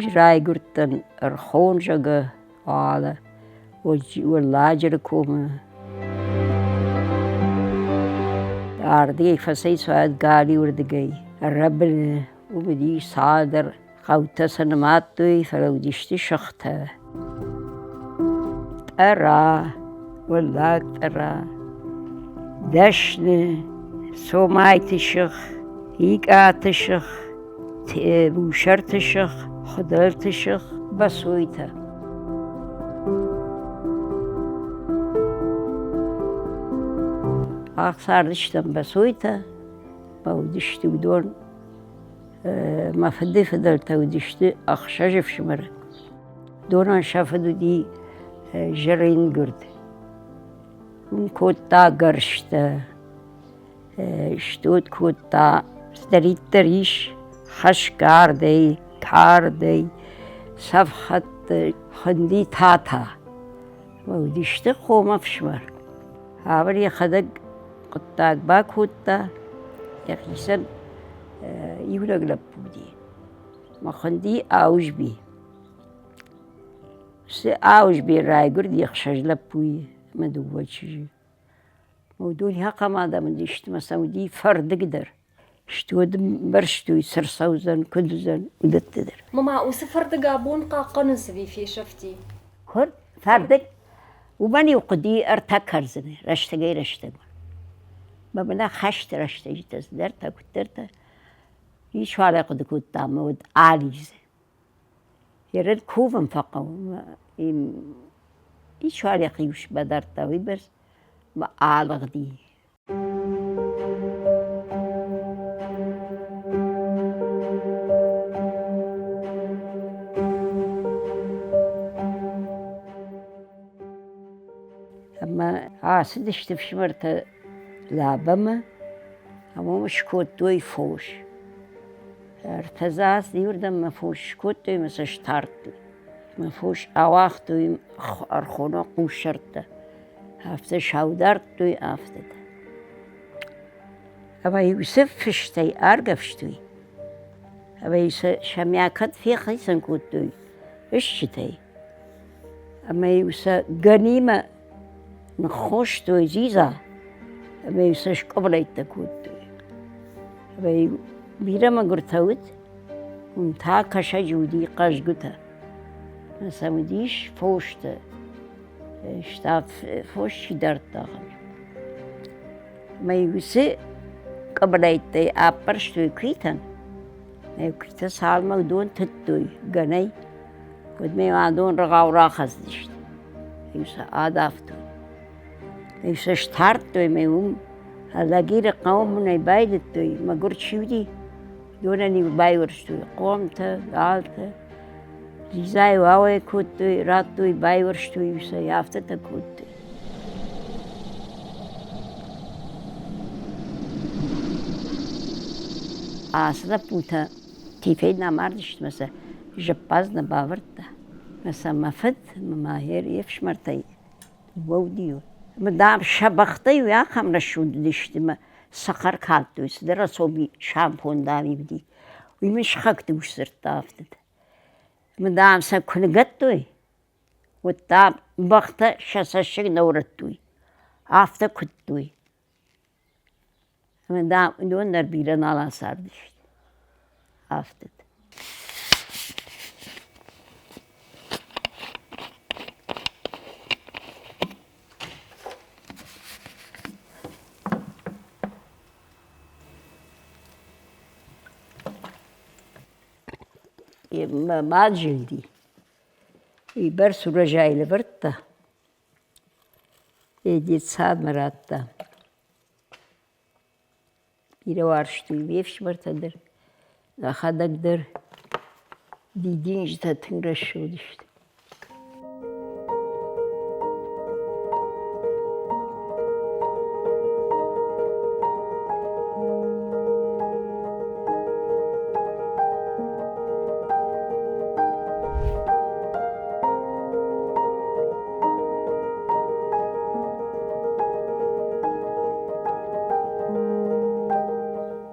rij gurten gewoon alle we lager komen. Daar die ik van steeds uit gali wordt gay. Rabben die sader goud zijn maat doe voor die schachte. Ara والله ترى دشنه سومایتشخ هیکاتشخ بوشرتشخ خدلتشخ بسویته آخر دشتم بسویته با دشتی بدون ما فدی فدلته و دشتی آخشاجف شمره دوران شافدو دی جرین گرد كوتا قرشتا شتوت كوتا ستريت تريش خش كاردي كاردي صفحة خندي تاتا وديشت خوما فشمر هاوري خدق قطاق با كوتا يخيسن يولق لبودي ما خندي آوش بي سي آوش بي راي قرد يخشج لبوي ما دوباره چیزی موضوعی ها کم آدم دیشت مثلا دی فرد قدر شتود برشتوي سرسوزن كدزن ودت در ماما وسفرد قابون قاقنز في شفتي كل فردك وبني وقدي ارتكر زني رشتجي رشتج ما بنا خشت رشتجي تزدرت كترت يش على قد كنت تعمد عاليز يرد كوفن فقط ایش ولی خیوش بدر تاوی برس ما عالق دی. اما عاصدش تفشمرت لعبما اما مش كوتوي فوش ارتزاز دیوردم ما فوش كوتوي مثل شتارتوي ما فوش آواختوی ارخونا قوشرته هفته شودرتوی هفته ده اما یوسف فشتی ارگفشتوی اما یوسف شمیاکت فیخیسن کودتوی اشتی اما یوسف گنیمه نخوشتوی زیزا اما یوسف قبلیت کودتوی اما بیرم گرتاوت اون تا کشا جودی قشگوته مثلا دیش فوشته اشتاف فوشی درد داخل ما یوسی قبلیتی آپرشتوی کیتن ما کیت سال ما دون تدوی گنای ود ما دون رقاو راخز دیشت یوسا آدافتوی یوسا شتارتوی ما هلاگیر قوم نبایدتوی ما گرد شودی دوننی بایورشتوی قومته دالته زیزای واوی کودتوی راتوی بایورشتوی یوسا یافته تا کودتوی آسدا پوتا تیفید نماردشت مثلا جباز نباورده مثلا مفد ماهر یفشمرتای وودیو مدام شبختای ویا خم رشود دشتی ما سخر کالتوی سدر صوبی شامپون دامی بدی ویمش خاک دوش سرت آفتد مدام سب کنگتوی و تاب بخت شسشک نورتوی آفته کتوی مدام دون در بیرون آلا سردشت آفتد ما جلدي يبرس رجاي لبرتا يجي تصاد مراتا يروارشتو يبيفش مرتا در نخدك در دي دينج تتنرشو دشت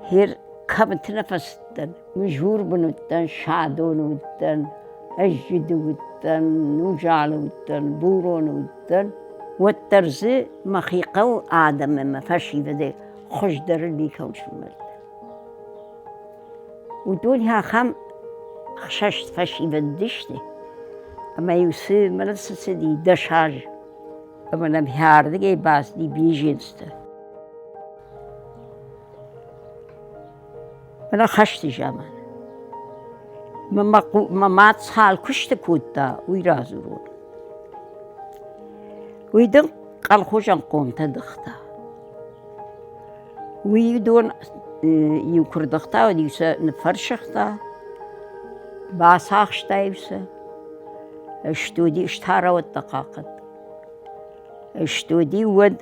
هیر كابت نفستن مجهور بنوتن شادون ودن أجد ودن نجعل ودن بورون ودن والترز مخيقو آدم ما فشي بده خوش در اللي كوش مرد ودولها خم خششت فشي بدشتي أما يوسف ملسة سدي دشاج أما نبهار دقي باس دي بيجينسته أنا خشت جامان ما مات حال كشت كوتا ويرازورون ويدن قال خوشان قوم تدختا ويدون يوكر دختا وديوسا نفرشختا باساخشتا يوسا اشتودي اشتارا والدقاقت اشتودي ود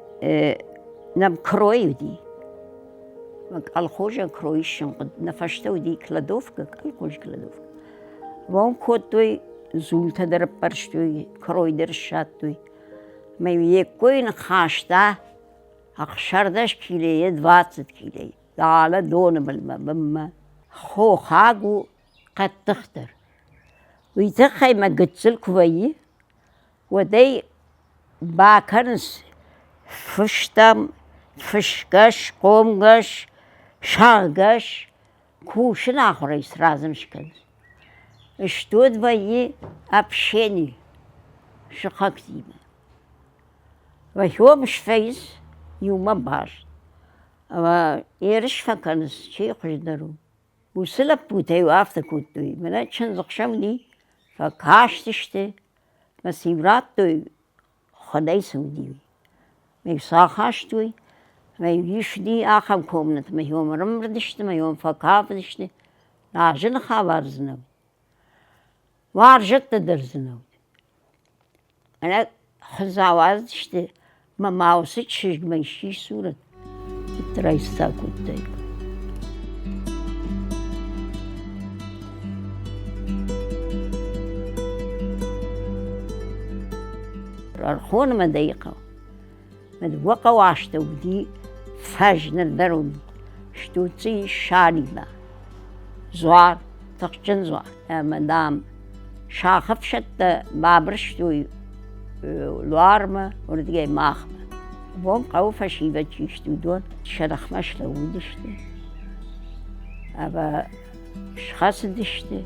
نم كروي ودي قال خوشان كرويشن قد نفشتا ودي كلادوفكا قال خوش كلادوفكا وان كوتوي زولتا در برشتوي كروي در شاتوي ما يكوي نخاشتا أخشردش كيلية 20 كيلية دالة دون بالماء خو خاقو قد تختر ويتخي ما قتل كوي ودي باكرنس فشتم فشقش قومقش شاقش كوشن آخريس رازمش كنس اشتود ويي أبشيني شقاق ديما وهو مش فايز يوم باش ويرش فكرنس شي قجدرو وسلب بوتي وافتا كوتوي منا چند زقشم فكاش تشتي مسيبرات توي خداي سودي مي ساخاش توي مي يشدي آخم كومنت مي يوم رمردشت مي يوم فكاف دشتي لاجن خابرزنو وارجت درزنو أنا خزاواز دشتي ما ماوسي تشيج ميشي صورة ترايستا كوتاي الخون مضيقة مدوقة واشتا ودي فجن الدرون شتوتي شاليبا زوار تقجن زوار مدام شاخف شت بابرشتوي لوارما وردقي ماخمة بون قو فشيبة تشتو دون شرخ مشلا ودشتي أبا شخص دشتي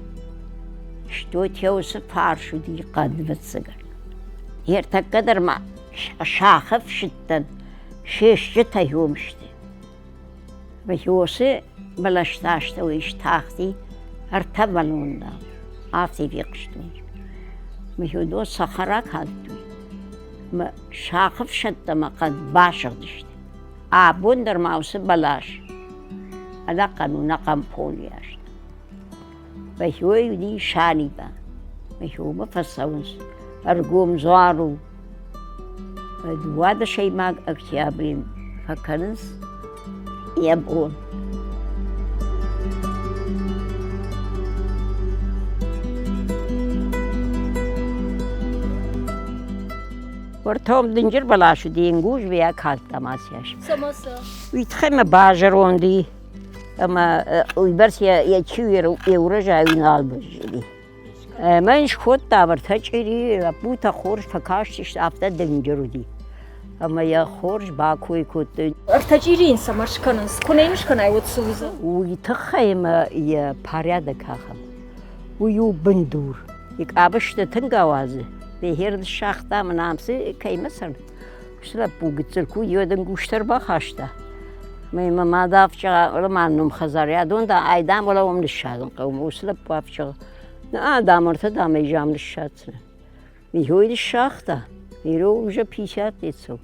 شتوت يوسف فارشو دي قد بتسقر يرتقدر ما شاخف شتن شيش جتا يومشتي بيوسي بلشتاشتا ويشتاختي ارتبلون دام آفتي بيقشتون مهودو صخرة كالتوي ما شاخف شتا ما قد باشق دشتي آبون در ماوسي بلاش على قانون نقم بولي اشتا بيهوي دي شانيبا بيهو مفصونس أرقوم زوارو دواد شيء ماك أكتيابرين فكرنس يبقون ورتهم دنجر بلاشو دينجوش بيا كالتا ماسياش سماسة ويتخيم باجرون دي أما ويبرس يتشوير يورجع وينال بجدي منش خود دابرتا چيري بوتا خورش فكاشتش أفتا دنجرو دي أما يا خورش باكوي كوت ارتجيرين سمرش كنس كونينش كناي وتسوزا ويتخيم يا باريادا كاخم ويو بندور يك أبشت تنقوازي بهيرد الشاختا من عمسي كي مثلا شلا بوغتسلكو يودن گوشتر باخاشتا ما دافشا لما نم خزاريا دون دا ايدام ولا ومن الشادن قوم وسلا بافشا نا دامرتا دامي جام الشاتنا ميهوي الشاختا يرو وجا بيشات يتسو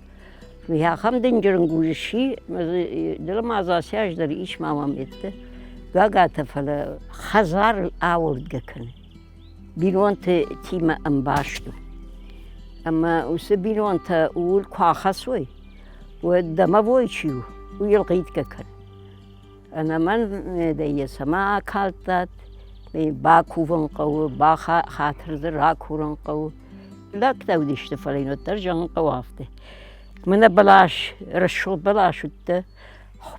ويها خم دنجرن گوشي دل ما زاسياج در ايش مامام يتة غاغا تفلا خزار آورد گكن بيرون تيما انباشتو اما وسبيرون تا اول كواخسوي ودما بويشيو ويلقيت ككن انا من دي سما كالتات باكوفن قو خاطر راكورن قو لا كتاوديشت فلينو ترجعن قوافته من بلاش رشو بلاش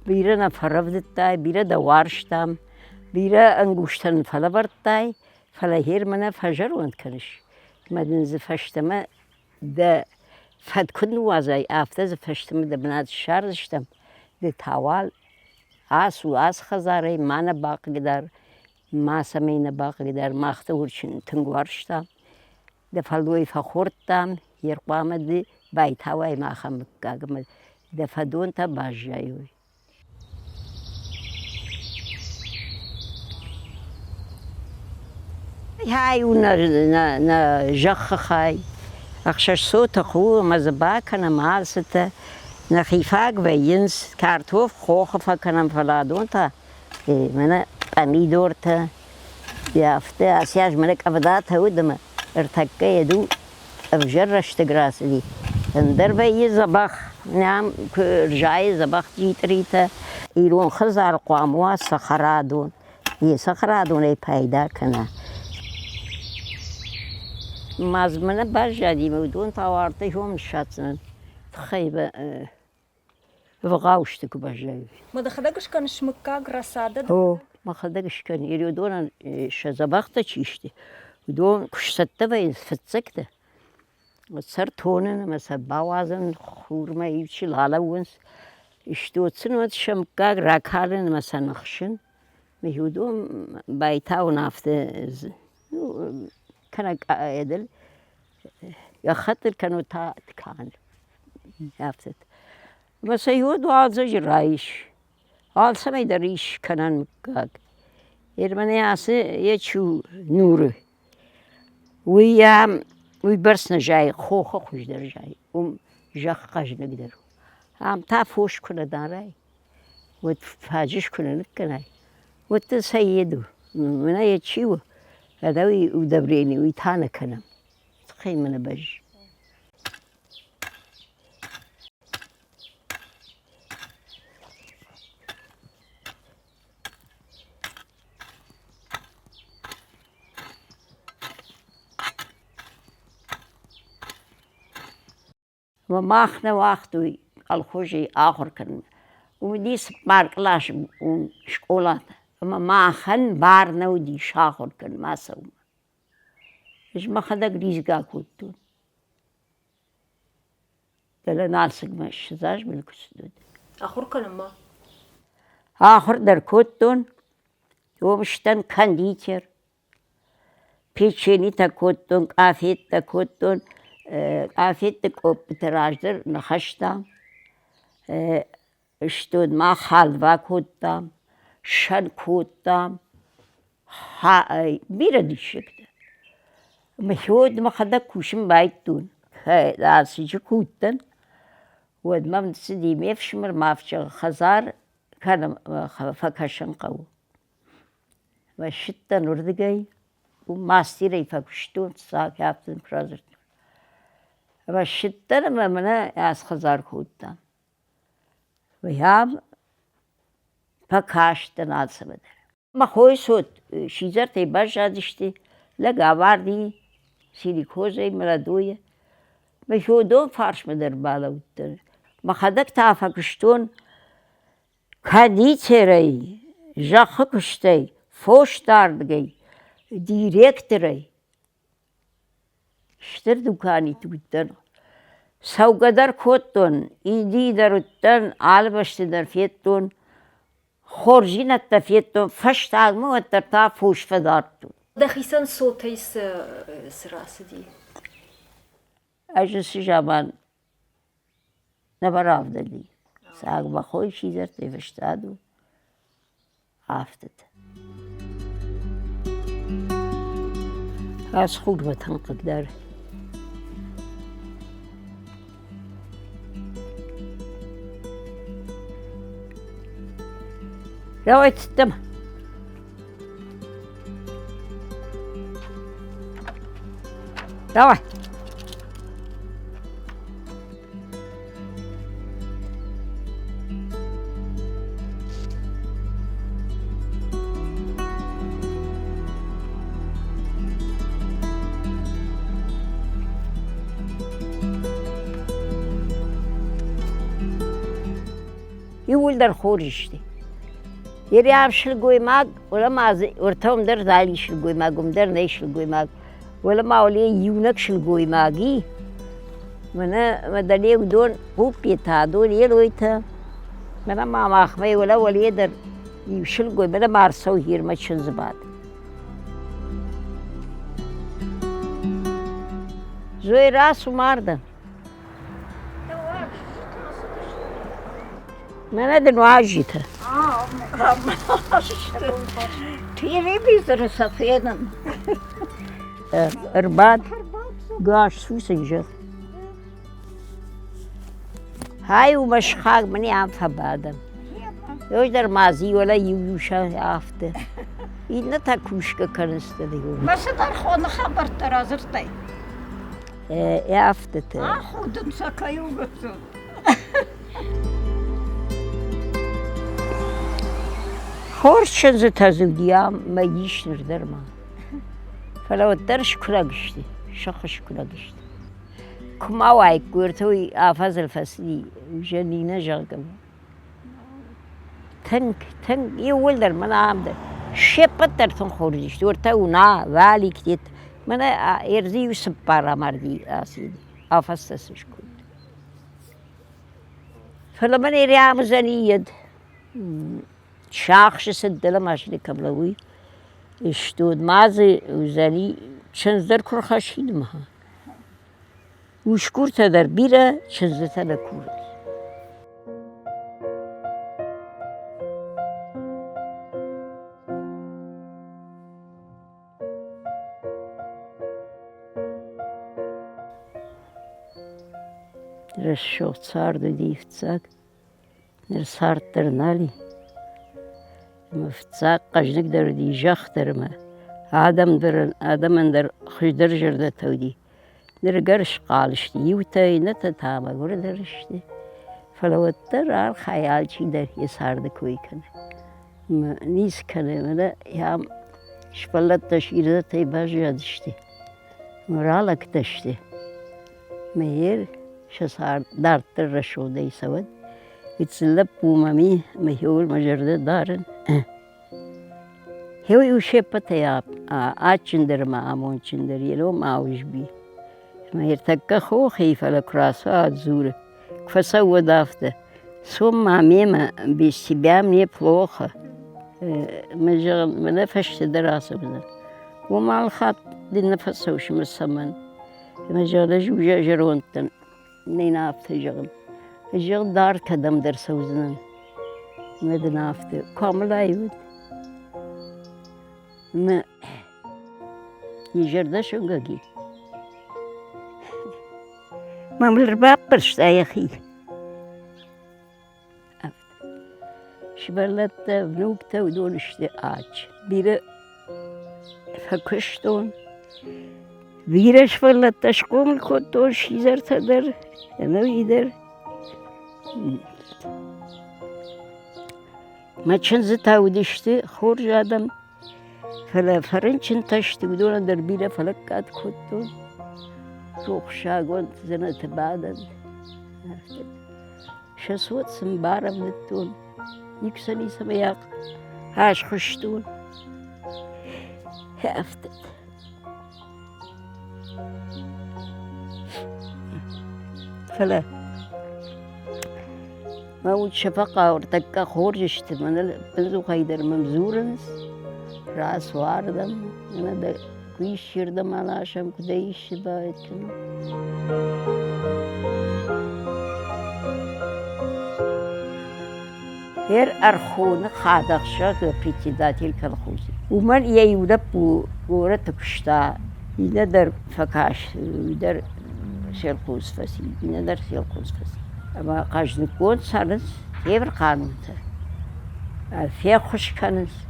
Bire nafaravdetay, bire da warshtam, bire angushtan falavartay, falahirmana fajarwant kanish. Madin ze fashtama da fad kudnu wazay after ze fashtama da bnad sharzshtam, de tawal as و as khazare mana baqgidar, masamina baqgidar, makhta urchin tungwarshtam, da faldoy fakhortam, yerqamadi baytaway makham gagmad, da fadonta bajjayoy. هاي ونا جخخاي أخشش صوت خو مزبا كنا مالسته نخيفاق بينس كارتوف خوخ فكنا فلادون تا منا أميدور تا يافته أسياج منك أفدات هودما ارتكا يدو أفجرش تقراس لي اندر بي زبخ نعم رجاي زبخ جيت ريتا يلون خزار قواموا سخرادون يسخرادون اي پيدا كنا مزمنه بجدی مودون تاورته هم شاتن خیبه وقاوشت کو بجدی ما دخلكش كان شمكا غراساده هو ما خدقش كان يريدون شزبخته چيشتي ودون كشته و فتسكته وصرت هون مثلا باوازن خورما يشي لالونس اشتوتسن و شمكا راكالن مثلا نخشن ميودون بايتاو نافته كان قايدل يا خاطر كانوا كان عرفت بس يهود وعزج رايش عال سمي دريش كانن مكاك يرمني عسى يشو نور ويا ويبرسنا جاي خوخ خوش در جاي جاخ قاج نقدر عم تعفوش كنا داراي وتفاجش كنا نكناي وتسيدو من يتشيو هذا ودبريني ويتانا كنا تخيل من بج وما اخنا وقت الخوجي اخر كان وديس بارك لاش شكولات اما ما خن بارنا ودي شاخر كان ما سوما ايش ما خدك ريزقا كوتون دلا نالسك مش زاج بالكسدود اخر كان ما اخر در كوتون ومشتن كانديتر بيتشيني تا كوتون قافيت تا كوتون قافيت كوب تراجدر نخشتا اشتود ما خالوا كوتام شن كوتام بيرا دي شكتا مشود ما خدا كوشم بايتون داسي كوتن ود ما متسدي ميفشمر مافش خزار كان فكشن قو وشتا نردقاي وماستيري فكشتون ساك يابتن برازرت وشتا لما منا ياس خزار كوتام ويام فكاشتن عالسمدر ما خوي صوت شيزر تي بجادشتي لقا واردي سيليكوزي ملادوية بشودون فارش مدر بالا وتر ما خدك تعفى كشتون كادي تري جاخ كشتي فوش داردگي ديريكتري شتر دكاني توتن سوقدر كوتون ايدي درتن عالبشت در فيتون خورجين التفيتون فشت عالمو الترتا فوش فدارتون دخيسن صوتي سراسدي اجلس جابان نبراف دلي ساق بخوي شيزر تفشتادو عافتت از خود بتنقق دار رويت الدم روح يقول در خورشتي يرياب شلقوي ماق ولا ما ورتهم در ذالي شلقوي ماقم در ني شلقوي ماق ولا ما ولي يونك شلقوي ماقي منا مدليك دون بوبيتا دون يلويتا منا ما ماخمي ولا ولي در يشلقوي منا مارسو هير ما تشنزباد زوي راس وماردن من دنواجيته تيري بيزر سفيدا ارباد قاش سوسنجر هاي ومشخاق مني عم فبادم يقدر مازي ولا يوشا afte إنه تكوشك كنست ديو بس در خون خبر ترازرتي afte خودم سكايو بسون خورش تزوديا ما يجيش نردر ما فلو الدرش كلا قشتي شخش كلا قشتي كما وايك قرتوي آفاز الفصلي جنينة جاقم تنك يولدر منا عمدر شبتر تن خورجش دورتو نا والي كتيت منا ارزي وسبارا مردي آسيدي آفاز تسوش كود فلما نريام زنيد شاخش سدلا ماشي كبلوي اشتود مازي وزني چنزدر كور خاشيد مها وشكور تدر بيرا چنزدر لكور رشو صار ديفتساك نرسار ترنالي مفتاق قجنك در دي جاخ درما آدم در خجدر جرده تودي در قرش قالشتي يوتاي نتتاما قر درشتي فلو التر خيال شي در يسار دكوي كان نيس كان منا يام شبلت تشير تي باجي دشتي مرالك دشتي مهير شسار دارتر رشو دي سود يتسلب بومامي مهيول مجرده دارن هو يوشيبتا يا آتشندر ما آمون شندر يلو ما وجبي ما يرتكا خو خيفة لكراسات زورة كفسو دافته ثم ميما بسبيا мне плохо ما نفشت دراسة بنا ومع الخط دي نفسوش مسمن ما جالا جوجا جرونتن نينافت جغم الجغ دار كدم در سوزنن ما دنافت كامل ايود ما يجرده شنقاقي ما ملرباب برشت يا أخي شبلت بنوكتا ودون اشتقاج بيرا فكشتون بيرا شبلت تشقوم الكوتون شيزر تدر أنا ويدر ما تشنزتا ودشتي خورج آدم فلا فرنشن تشتي ودون در بيرا فلكات كوتون روح شاقون زنة بعدد شسوت سنبارة من التون يكسني سمياق هاش خشتون هافتت فلا ما ود شفقة ورتكا خورجشت من بنزو خيدر ممزورنس راس واردم أنا دا كويش شردم على عشان كدايش بايتكن هير أرخون خادق شاك بريتداتي الكالخوزي ومن يولب ورا تكشتا يندر فكاش يندر سيلقوز فسي يندر سيلقوز فسي أما قاش نكون سانس هير قانونتا في خوش كانس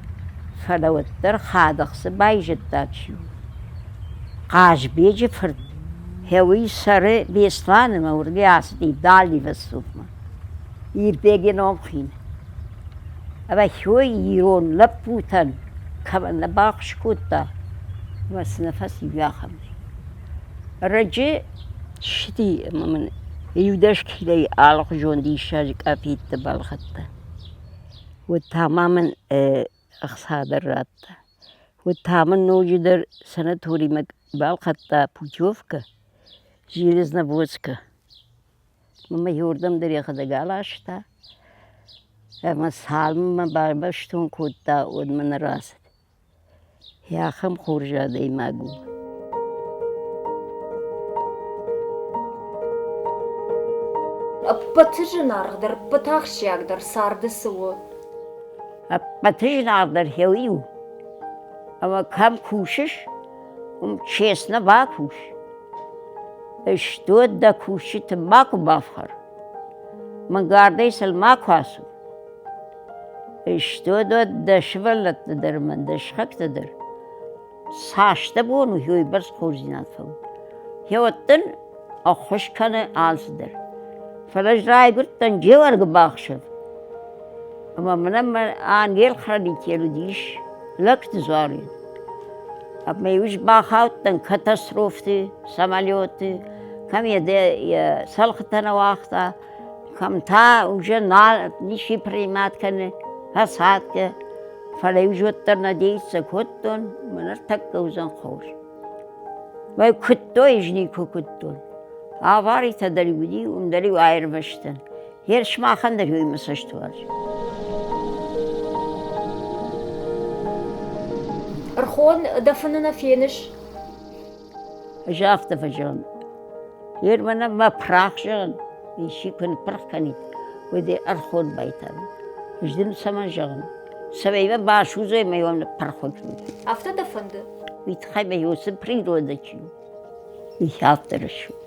فلو الدر خادق سباي جداتشو قاش بيجي فرد هوي سر بيسلان مورغي عصدي دالي بسوفما يربيجي نوم خين أبا شوي يرون لبوتن كمان نباقش كوتا بس نفسي بياخمني الرجي شتي من يودش كلي آلق جون دي شاجك أفيد تبالخطة وتماما أخصادر راتا وتماما نوجدر سنتوري بالقطة بوتشوفكا جيرزنا بوسكا مما يوردم در يخد قالاشتا أما سالم باربشتون كوتا ودمن راست يا خم خورجا دي ماغو Патыжынарғдыр, пытақшиягдыр, сарды суы. Патыжынарғдыр хеуию. Ama kam kuşiş, çesne bakuş. İşte da kuşi temaku bafhar. Man gardeysel makuasu. İşte da şıvalatlıdır man, da şıktıdır. Saçta bunu hüybers kurzinat falan. Hüyottan o hoş kanı alsıdır. Falaj raygurttan cevargı bakşır. Ama man angel kradikiyeli diş. Лъкт зори. Ab me už bachautten katastrofte, samoljote, kam je de salchta na wachta, kam ta уже nishi primat kane, hasatke, fale už ottar na deitsa kutton, manar takka uzan khos. Vai kutto ijni ko kutton. Avari tadari budi, dari ayrmıştın. Her şmahan da hüymesashtu var. Рхон дафынына феніш. Жафта фажон. Ермана ма прахжан. Иши kun prachkanit. Веде архон байтан. Ждин сама жан. Савейва башузой мейвам прахот. Афта дафынды. Вит хайме юсы природа чу. Ich hafte das schon.